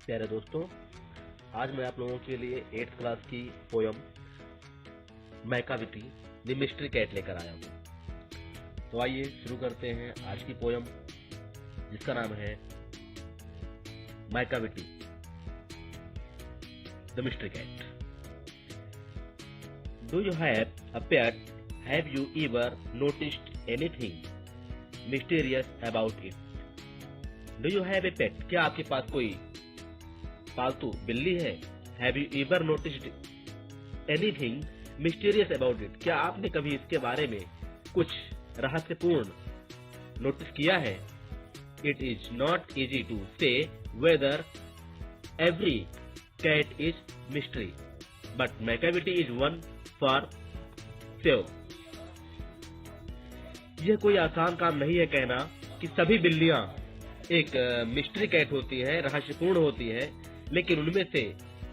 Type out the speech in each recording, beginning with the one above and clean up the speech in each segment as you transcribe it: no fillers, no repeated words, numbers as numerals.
प्यारे दोस्तों, आज मैं आप लोगों के लिए 8th क्लास की poem Macavity the mystery cat लेकर आया हूँ। तो आइए शुरू करते हैं आज की पोयम, जिसका नाम है Macavity the mystery cat. Do you have a pet? Have you ever noticed anything mysterious about it? Do you have a pet? क्या आपके पास कोई पालतू बिल्ली है? Have you ever noticed anything mysterious about it? क्या आपने कभी इसके बारे में कुछ रहस्यपूर्ण नोटिस किया है? It is not easy to say whether every cat is mystery, but Macavity is one for sure. यह कोई आसान काम नहीं है कहना कि सभी बिल्लियां एक मिस्ट्री कैट होती है, रहस्यपूर्ण होती है, लेकिन उनमें से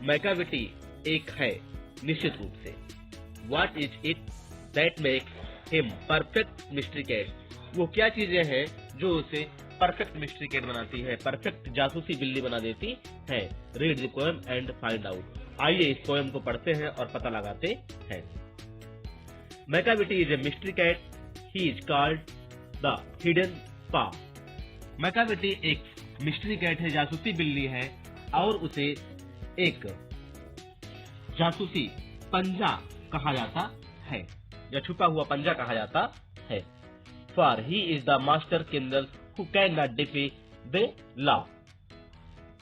मैकाविटी एक है निश्चित रूप से। What is it that makes him perfect mystery cat? वो क्या चीजें हैं जो उसे परफेक्ट मिस्ट्री कैट बनाती है, परफेक्ट जासूसी बिल्ली बना देती है? Read the poem and find out. आइए इस पोएम को पढ़ते हैं और पता लगाते हैं। Macavity is a mystery cat, he is called the hidden paw. Macavity एक मिस्ट्री कैट है, जासूसी बिल्ली है, और उसे एक जासूसी पंजा कहा जाता है, या छुपा हुआ पंजा कहा जाता है। For he is the master criminal who can not defy the law.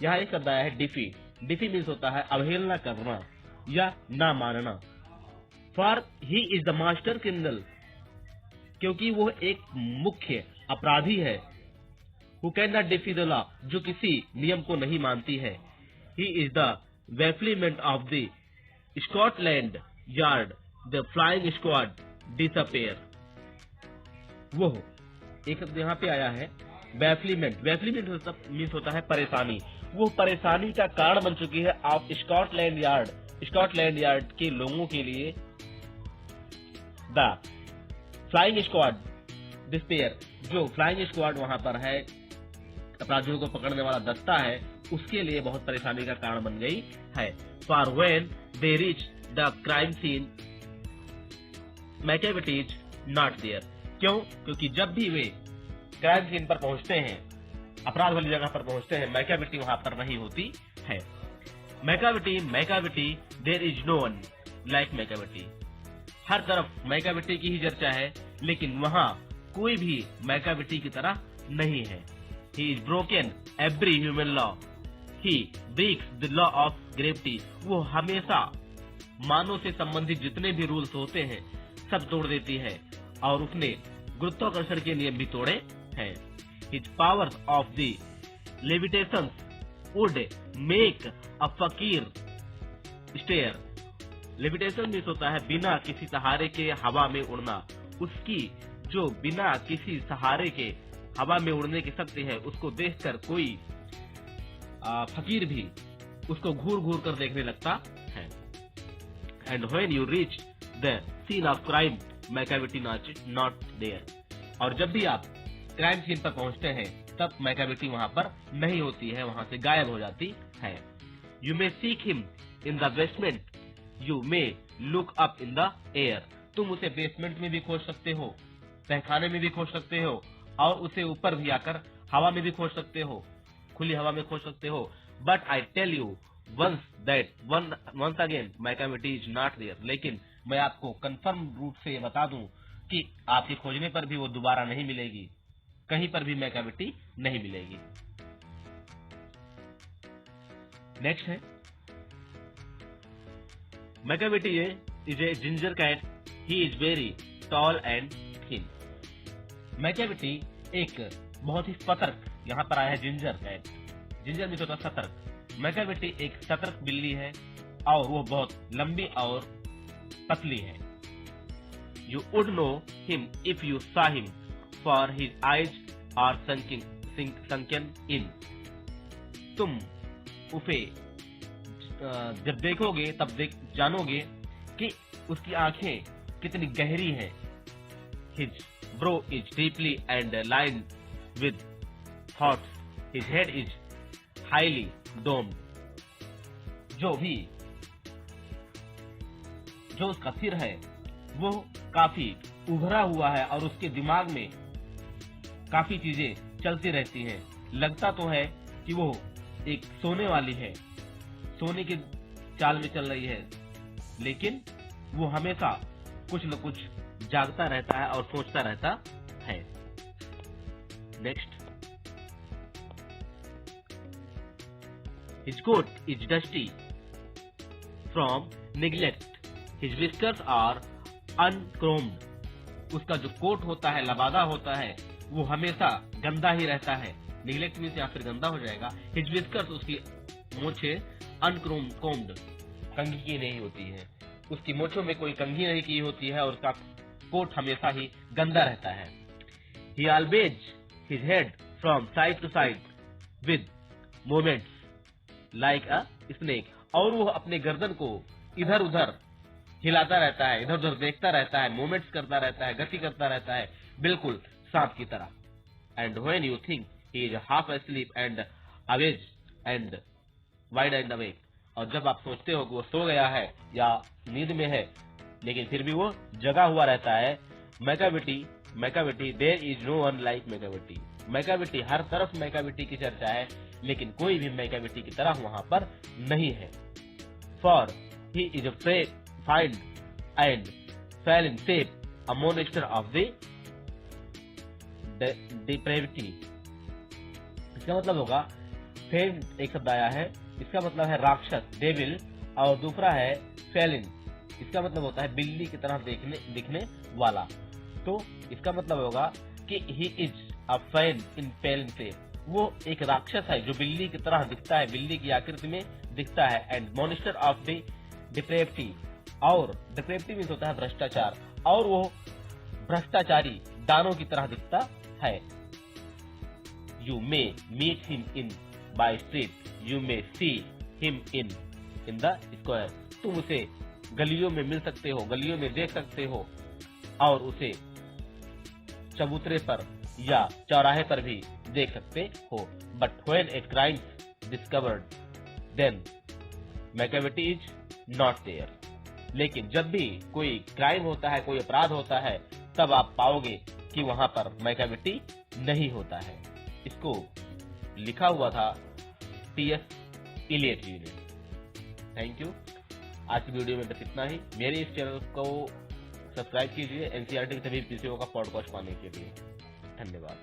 यहाँ एक शब्द आया है डिफी। डिफी मीन्स होता है अवहेलना करना या ना मानना। For he is the master criminal, क्योंकि वो एक मुख्य अपराधी है। Who cannot defy the law, जो किसी नियम को नहीं मानती है। He is the bafflement of the Scotland Yard, the flying squad disappear। वो एक शब्द यहाँ पे आया है bafflement। bafflement मीन्स होता है परेशानी। वो परेशानी का कारण बन चुकी है of Scotland yard, Scotland yard के लोगों के लिए। द फ्लाइंग स्क्वाड डिस्पेयर, जो फ्लाइंग स्क्वाड वहां पर है, अपराधियों को पकड़ने वाला दस्ता है, उसके लिए बहुत परेशानी का कारण बन गई है। For when they reach the crime scene Macavity is not there. क्यों? क्योंकि जब भी वे क्राइम सीन पर पहुंचते हैं, अपराध वाली जगह पर पहुंचते हैं, मैकाविटी वहां पर नहीं होती है। Macavity there is no one like Macavity. हर तरफ मैकाविटी की ही चर्चा है, लेकिन वहां कोई भी मैकाविटी की तरह नहीं है। He is broken every human law. He breaks the law of gravity. वो हमेशा मानव से संबंधित जितने भी रूल्स होते हैं सब तोड़ देती है, और उसने गुरुत्वाकर्षण के नियम भी तोड़े हैं। His powers of the levitation would make a fakir stare. Levitation means होता है बिना किसी सहारे के हवा में उड़ना। उसकी जो बिना किसी सहारे के हवा में उड़ने की शक्ति है, उसको देखकर कोई फकीर भी उसको घूर घूर कर देखने लगता है। And when you reach the scene of crime Macavity not there. और जब भी आप क्राइम सीन पर पहुंचते हैं, तब मैकाविटी वहां पर नहीं होती है, वहां से गायब हो जाती है। You may seek him in the basement, you may look up in the air. तुम उसे बेसमेंट में भी खोज सकते हो, तहखाने में भी खोज सकते हो, और उसे ऊपर भी आकर हवा में भी खोज सकते हो, खुली हवा में खोज सकते हो। But I tell you once again Macavity is not there. लेकिन मैं आपको कंफर्म रूप से ये बता दूं कि आपके खोजने पर भी वो दोबारा नहीं मिलेगी, कहीं पर भी मैकाविटी नहीं मिलेगी। नेक्स्ट है Macavity is a ginger cat, he is very tall and thin. Macavity एक बहुत ही सतर्क, यहाँ पर आया है जिंजर कैट। जिंजर में तो सतर्क। मैकाविटी एक सतर्क बिल्ली है, और वो बहुत लंबी और पतली है। You would know him if you saw him, for his eyes are sunken in. तुम उसे जब देखोगे तब जानोगे कि उसकी आंखें कितनी गहरी हैं। His brow is deeply and lined with thoughts. His head is highly डोम, जो उसका सिर है वो काफी उभरा हुआ है और उसके दिमाग में काफी चीजें चलती रहती हैं। लगता तो है कि वो एक सोने वाली है, सोने की चाल में चल रही है, लेकिन वो हमेशा कुछ न कुछ जागता रहता है और सोचता रहता है। Next, his coat is dusty from neglect, his whiskers are uncombed, उसका जो कोट होता है, लबादा होता है, वो हमेशा गंदा ही रहता है। निगलेक्ट मीन्स या फिर गंदा हो जाएगा। हिज विस्कर्स, उसकी मोछे, अनकोम्ड, कंघी की नहीं होती है, उसकी मोछों में कोई कंघी नहीं की होती है और उसका कोट हमेशा ही गंदा रहता है। He always his head from side to side with moments like a snake, और वो अपने गर्दन को इधर उधर हिलाता रहता है, इधर उधर देखता रहता है, मूवमेंट्स करता रहता है, गति करता रहता है, बिल्कुल सांप की तरह। And when you think he is half asleep and Awez and wide and awake, और जब आप सोचते हो कि वो सो गया है या नींद में है, लेकिन फिर भी वो जगा हुआ रहता है। Macavity, there is no one like Macavity, हर तरफ मैकाविटी की चर्चा है, लेकिन कोई भी मैकाविटी की तरह वहां पर नहीं है। For he is a find and fail in shape a Monster of the depravity. इसका मतलब होगा, फेल एक शब्द आया है, इसका मतलब है राक्षस, डेविल, और दूसरा है फेलिन, इसका मतलब होता है बिल्ली की तरह दिखने वाला। तो इसका मतलब होगा कि ही इज अ फेल इन फेलिन सेप, वो एक राक्षस है जो बिल्ली की तरह दिखता है, बिल्ली की आकृति में दिखता है। And monster of the depravity, और डिप्रेविटी मीन्स होता है भ्रष्टाचार, और वो भ्रष्टाचारी दानों की तरह दिखता है। You may meet him in by street, you may see him in the square, तुम उसे गलियों में मिल सकते हो, गलियों में देख सकते हो, और उसे चबूतरे पर या चौराहे पर भी देख सकते हो। But when a crime discovered, then Macavity is not there, लेकिन जब भी कोई क्राइम होता है, कोई अपराध होता है, तब आप पाओगे कि वहां पर मैकाविटी नहीं होता है। इसको लिखा हुआ था टी.एस. इलियट जी ने। Thank you. आज की वीडियो में बस इतना ही। मेरे इस चैनल को सब्सक्राइब कीजिए एनसीईआरटी के सभी विषयों का पॉडकास्ट पाने के लिए। धन्यवाद।